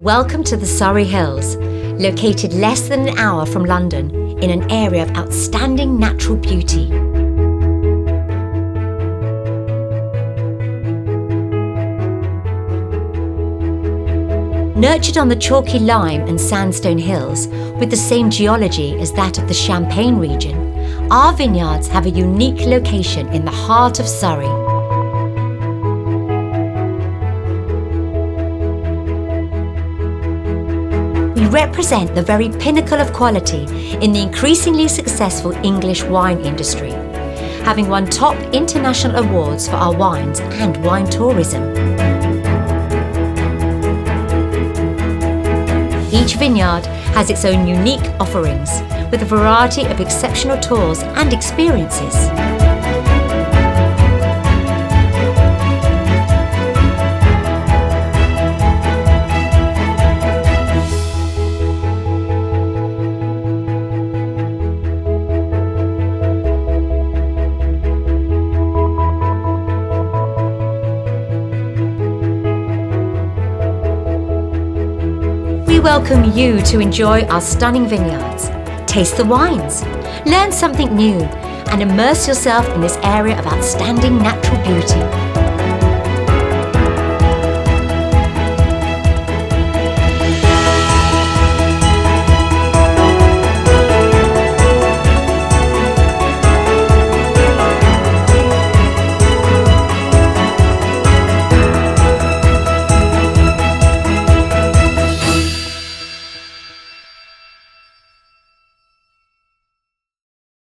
Welcome to the Surrey Hills, located less than an hour from London in an area of outstanding natural beauty. Nurtured on the chalky lime and sandstone hills with the same geology as that of the Champagne region, our vineyards have a unique location in the heart of Surrey. We represent the very pinnacle of quality in the increasingly successful English wine industry, having won top international awards for our wines and wine tourism. Each vineyard has its own unique offerings, with a variety of exceptional tours and experiences. We welcome you to enjoy our stunning vineyards, taste the wines, learn something new, and immerse yourself in this area of outstanding natural beauty.